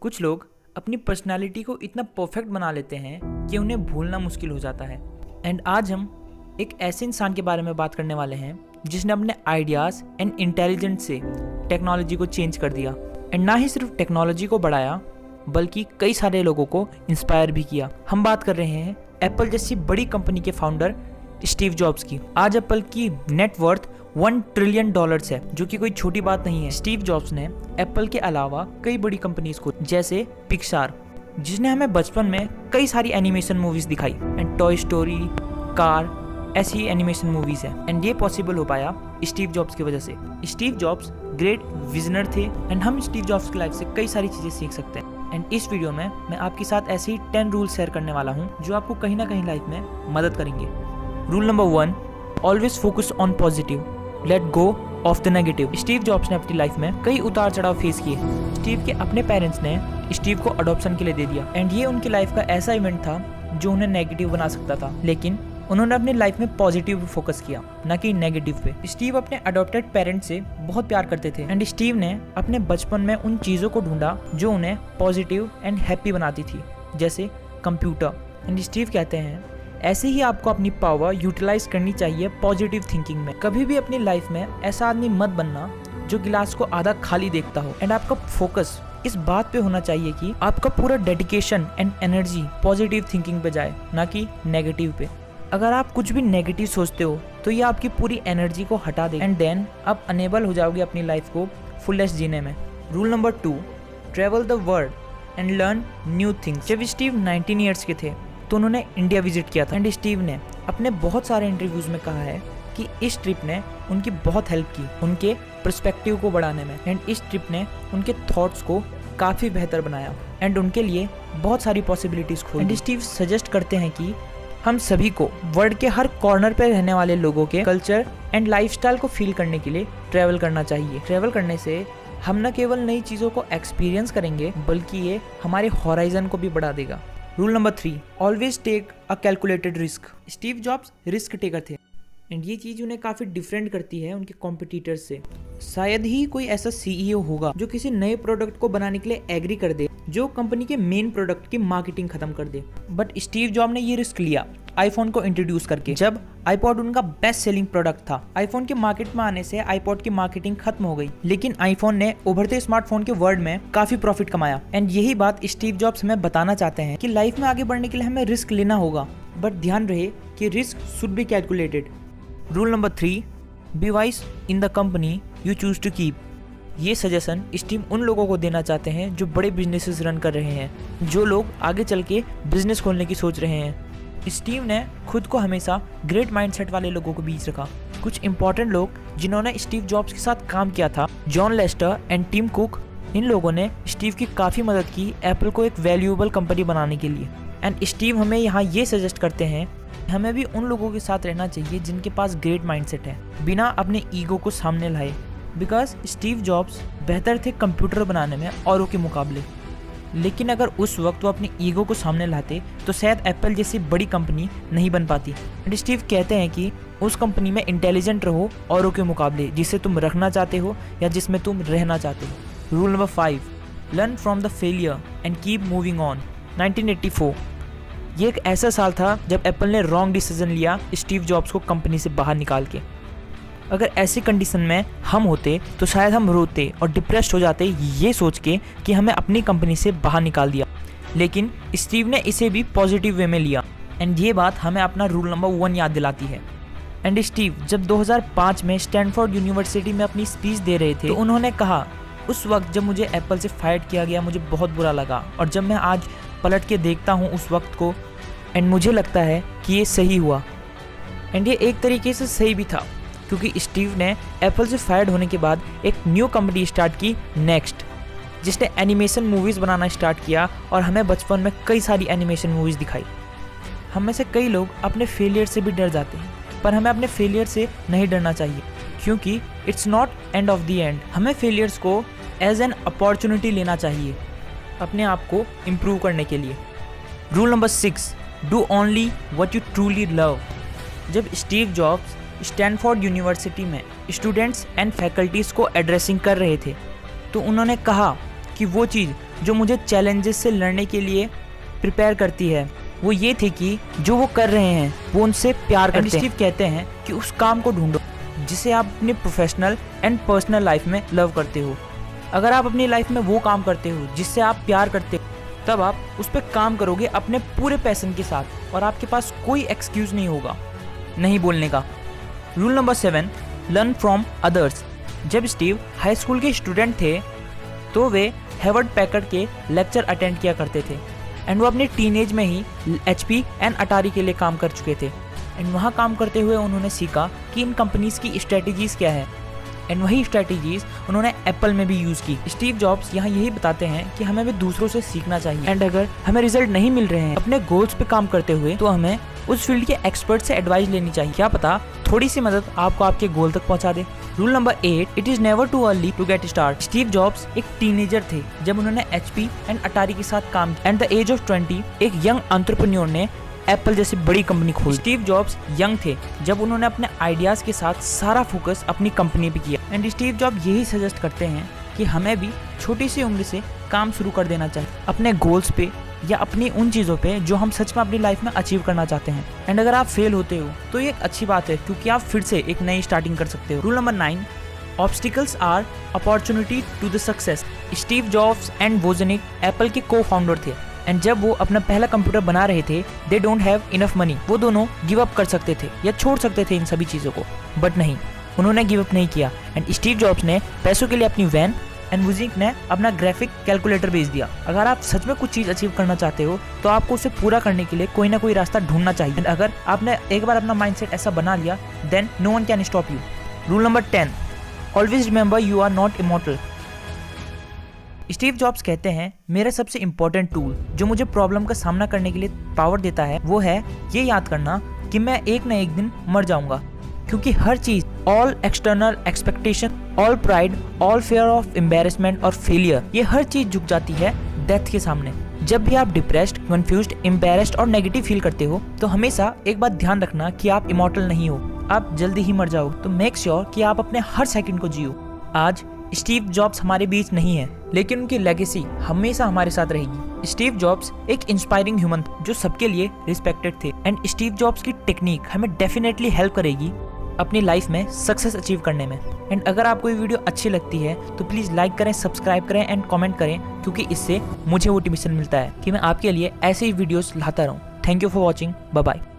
कुछ लोग अपनी पर्सनालिटी को इतना परफेक्ट बना लेते हैं कि उन्हें भूलना मुश्किल हो जाता है। एंड आज हम एक ऐसे इंसान के बारे में बात करने वाले हैं जिसने अपने आइडियाज़ एंड इंटेलिजेंस से टेक्नोलॉजी को चेंज कर दिया। एंड ना ही सिर्फ टेक्नोलॉजी को बढ़ाया बल्कि कई सारे लोगों को इंस्पायर भी किया। हम बात कर रहे हैं एप्पल जैसी बड़ी कंपनी के फाउंडर स्टीव जॉब्स की। आज एप्पल की नेट वर्थ $1 ट्रिलियन है, जो कि कोई छोटी बात नहीं है। स्टीव जॉब्स ने एप्पल के अलावा कई बड़ी कंपनीज को, जैसे पिक्सार, जिसने हमें बचपन में कई सारी एनिमेशन मूवीज दिखाई, एंड टॉय स्टोरी, कार, ऐसी एनिमेशन मूवीज है। एंड ये पॉसिबल हो पाया स्टीव जॉब्स की वजह से। स्टीव जॉब्स ग्रेट विजनर थे एंड हम स्टीव जॉब्स की लाइफ से कई सारी चीजें सीख सकते हैं। एंड इस वीडियो में मैं आपके साथ ऐसे ही 10 रूल शेयर करने वाला हूँ जो आपको कहीं ना कहीं लाइफ में मदद करेंगे। Rule number 1, always focus on positive, let go of the negative. Steve jobs ने अपनी लाइफ में कई उतार चढ़ाव फेस किए। स्टीव के अपने पेरेंट्स ने स्टीव को अडॉप्शन के लिए दे दिया एंड ये उनकी लाइफ का ऐसा इवेंट था जो उन्हें नेगेटिव बना सकता था, लेकिन उन्होंने अपनी लाइफ में पॉजिटिव फोकस किया, न कि नेगेटिव पे। स्टीव अपने अडॉप्टेड पेरेंट्स से बहुत प्यार करते थे एंड स्टीव ने अपने बचपन में उन चीज़ों को ढूंढा जो उन्हें पॉजिटिव एंड हैप्पी बनाती थी, जैसे कंप्यूटर। एंड स्टीव कहते हैं ऐसे ही आपको अपनी पावर यूटिलाइज करनी चाहिए पॉजिटिव थिंकिंग में। कभी भी अपनी लाइफ में ऐसा आदमी मत बनना जो गिलास को आधा खाली देखता हो। एंड आपका फोकस इस बात पे होना चाहिए कि आपका पूरा dedication and energy positive thinking पे जाए, ना कि नेगेटिव पे। अगर आप कुछ भी नेगेटिव सोचते हो तो ये आपकी पूरी एनर्जी को हटा देगा एंड देन आप अनेबल हो जाओगे अपनी लाइफ को फुलेस्ट जीने में। Rule number 2, travel the world and learn new things. जब स्टीव 19 ईयर्स के थे तो उन्होंने इंडिया विजिट किया था एंड स्टीव ने अपने बहुत सारे इंटरव्यूज में कहा है कि इस ट्रिप ने उनकी बहुत हेल्प की उनके पर्सपेक्टिव को बढ़ाने में। एंड इस ट्रिप ने उनके थॉट्स को काफ़ी बेहतर बनाया एंड उनके लिए बहुत सारी पॉसिबिलिटीज़ खोली। एंड स्टीव सजेस्ट करते हैं कि हम सभी को वर्ल्ड के हर कॉर्नर पर रहने वाले लोगों के कल्चर एंड लाइफस्टाइल को फील करने के लिए ट्रैवल करना चाहिए। ट्रैवल करने से हम न केवल नई चीज़ों को एक्सपीरियंस करेंगे बल्कि ये हमारे हॉराइजन को भी बढ़ा देगा। Rule number 3, always take a calculated risk. Steve Jobs risk taker थे एंड ये चीज़ उन्हें काफ़ी डिफरेंट करती है उनके कॉम्पिटिटर्स से। शायद ही कोई ऐसा सीईओ होगा जो किसी नए प्रोडक्ट को बनाने के लिए एग्री कर दे जो कंपनी के मेन प्रोडक्ट की मार्केटिंग खत्म कर दे। बट स्टीव जॉब ने ये रिस्क लिया आईफोन को इंट्रोड्यूस करके, जब आईपॉड उनका बेस्ट सेलिंग प्रोडक्ट था। आईफोन के मार्केट में आने से आईपॉड की मार्केटिंग खत्म हो गई, लेकिन आईफोन ने उभरते स्मार्टफोन के वर्ल्ड में काफी प्रॉफिट कमाया। एंड यही बात स्टीव जॉब्स हमें बताना चाहते हैं कि लाइफ में आगे बढ़ने के लिए हमें रिस्क लेना होगा, बट ध्यान रहे कि risk should be calculated. Rule number 3, be wise in the company you choose to keep. ये सजेशन स्टीव उन लोगों को देना चाहते हैं जो बड़े बिजनेसेस रन कर रहे हैं, जो लोग आगे चल के बिजनेस खोलने की सोच रहे हैं। स्टीव ने खुद को हमेशा ग्रेट माइंडसेट वाले लोगों के बीच रखा। कुछ इंपॉर्टेंट लोग जिन्होंने स्टीव जॉब्स के साथ काम किया था, John Lester and Tim Cook, इन लोगों ने स्टीव की काफ़ी मदद की एप्पल को एक वैल्यूएबल कंपनी बनाने के लिए। एंड स्टीव हमें यहाँ ये सजेस्ट करते हैं हमें भी उन लोगों के साथ रहना चाहिए जिनके पास ग्रेट माइंडसेट है, बिना अपने ईगो को सामने लाए। बिकॉज स्टीव जॉब्स बेहतर थे कंप्यूटर बनाने में औरों के मुकाबले, लेकिन अगर उस वक्त वो अपनी ईगो को सामने लाते तो शायद एप्पल जैसी बड़ी कंपनी नहीं बन पाती। एंड स्टीव कहते हैं कि उस कंपनी में इंटेलिजेंट रहो औरों के मुकाबले, जिसे तुम रखना चाहते हो या जिसमें तुम रहना चाहते हो। Rule number 5, learn from the failure and keep moving on. 1984 ये एक ऐसा साल था जब एप्पल ने रॉन्ग डिसीजन लिया स्टीव जॉब्स को कंपनी से बाहर निकाल के। अगर ऐसी कंडीशन में हम होते तो शायद हम रोते और डिप्रेस्ड हो जाते ये सोच के कि हमें अपनी कंपनी से बाहर निकाल दिया, लेकिन स्टीव ने इसे भी पॉजिटिव वे में लिया। एंड ये बात हमें अपना रूल नंबर 1 याद दिलाती है। एंड स्टीव जब 2005 में स्टैनफोर्ड यूनिवर्सिटी में अपनी स्पीच दे रहे थे तो उन्होंने कहा, उस वक्त जब मुझे एप्पल से फायर किया गया मुझे बहुत बुरा लगा, और जब मैं आज पलट के देखता हूँ उस वक्त को, एंड मुझे लगता है कि ये सही हुआ। एंड ये एक तरीके से सही भी था, क्योंकि स्टीव ने एप्पल से फायर्ड होने के बाद एक न्यू कंपनी स्टार्ट की, नेक्स्ट, जिसने एनिमेशन मूवीज़ बनाना स्टार्ट किया और हमें बचपन में कई सारी एनिमेशन मूवीज़ दिखाई। हम में से कई लोग अपने फेलियर से भी डर जाते हैं, पर हमें अपने फेलियर से नहीं डरना चाहिए, क्योंकि it's not end of the end. हमें फेलियर्स को एज एन अपॉर्चुनिटी लेना चाहिए अपने आप को इम्प्रूव करने के लिए। Rule number 6, do only what you truly love. जब स्टीव जॉब्स स्टैनफोर्ड यूनिवर्सिटी में स्टूडेंट्स एंड फैकल्टीज़ को एड्रेसिंग कर रहे थे तो उन्होंने कहा कि क्योंकि वो चीज़ जो मुझे चैलेंजेस से लड़ने के लिए प्रिपेयर करती है वो ये थी कि जो वो कर रहे हैं वो उनसे प्यार करते हैं। स्टीव कहते हैं कि उस काम को ढूंढो जिसे आप अपनी प्रोफेशनल एंड पर्सनल लाइफ में लव करते हो। अगर आप अपनी लाइफ में वो काम करते हो जिससे आप प्यार करते हो, तब आप उस पर काम करोगे अपने पूरे पैशन के साथ और आपके पास कोई एक्सक्यूज नहीं होगा नहीं बोलने का। Rule number 7, learn from others. जब स्टीव हाई स्कूल के स्टूडेंट थे तो वे हेवर्ड पैकर्ड के लेक्चर अटेंड किया करते थे एंड वो अपने टीनेज में ही HP एंड अटारी के लिए काम कर चुके थे। एंड वहाँ काम करते हुए उन्होंने सीखा कि इन कंपनीज की स्ट्रेटजीज क्या है एंड वही स्ट्रेटजीज उन्होंने एप्पल में भी यूज़ की। स्टीव जॉब्स यहाँ यही बताते हैं कि हमें भी दूसरों से सीखना चाहिए एंड अगर हमें रिजल्ट नहीं मिल रहे हैं अपने गोल्स पे काम करते हुए तो हमें उस फील्ड के एक्सपर्ट से एडवाइस लेनी चाहिए। क्या पता थोड़ी सी मदद आपको आपके गोल तक पहुंचा दे। Rule number 8, it is never too early to get start. Steve Jobs एक टीनेजर थे जब उन्होंने HP एंड अटारी के साथ काम किया। एट द एज ऑफ 20 एक यंग एंटरप्रेन्योर ने एप्पल जैसी बड़ी कंपनी खोली। स्टीव जॉब्स यंग थे जब उन्होंने अपने आइडियाज के साथ सारा फोकस अपनी कंपनी पे किया। एंड स्टीव जॉब्स यही सजेस्ट करते हैं कि हमें भी छोटी सी उम्र से काम शुरू कर देना चाहिए अपने गोल्स पे या अपनी उन चीज़ों पे जो हम सच में अपनी लाइफ में अचीव करना चाहते हैं। एंड अगर आप फेल होते हो तो ये एक अच्छी बात है क्योंकि आप फिर से एक नई स्टार्टिंग कर सकते हो। Rule number 9, obstacles are opportunity to the success. Steve Jobs and Wozniak Apple के को फाउंडर थे एंड जब वो अपना पहला कंप्यूटर बना रहे थे they don't have enough money. वो दोनों गिव अप कर सकते थे या छोड़ सकते थे इन सभी चीज़ों को, बट नहीं, उन्होंने गिव अप नहीं किया। एंड स्टीव जॉब्स ने पैसों के लिए अपनी वैन एंड वोजनिक ने अपना ग्राफिक कैलकुलेटर बेच दिया। अगर आप सच में कुछ चीज़ अचीव करना चाहते हो तो आपको उसे पूरा करने के लिए कोई ना कोई रास्ता ढूंढना चाहिए। एंड अगर आपने एक बार अपना माइंडसेट ऐसा बना लिया then no one can stop you. Rule number 10, always remember you are not immortal. Steve Jobs कहते हैं मेरा सबसे इंपॉर्टेंट टूल जो मुझे प्रॉब्लम का सामना करने के लिए पावर देता है वो है ये याद करना कि मैं एक न एक दिन मर जाऊंगा, क्योंकि हर चीज, all external expectation, all pride, all fair of embarrassment और फेलियर, ये हर चीज झुक जाती है डेथ के सामने। जब भी आप डिप्रेस्ड, कंफ्यूज्ड, एम्बेरस्ड और नेगेटिव फील करते हो तो हमेशा एक बात ध्यान रखना कि आप इमॉर्टल नहीं हो, आप जल्दी ही मर जाओगे। तो मेक श्योर कि आप अपने हर सेकंड को जियो। आज स्टीव जॉब्स हमारे बीच नहीं है लेकिन उनकी लेगेसी हमेशा हमारे साथ रहेगी। स्टीव जॉब्स एक इंस्पायरिंग ह्यूमन जो सबके लिए रिस्पेक्टेड थे एंड स्टीव जॉब्स की टेक्निक हमें डेफिनेटली हेल्प करेगी अपनी लाइफ में सक्सेस अचीव करने में। एंड अगर आपको ये वीडियो अच्छी लगती है तो प्लीज़ लाइक करें, सब्सक्राइब करें एंड कमेंट करें, क्योंकि इससे मुझे मोटिवेशन मिलता है कि मैं आपके लिए ऐसे ही वीडियोस लाता रहूं। Thank you for watching, bye bye.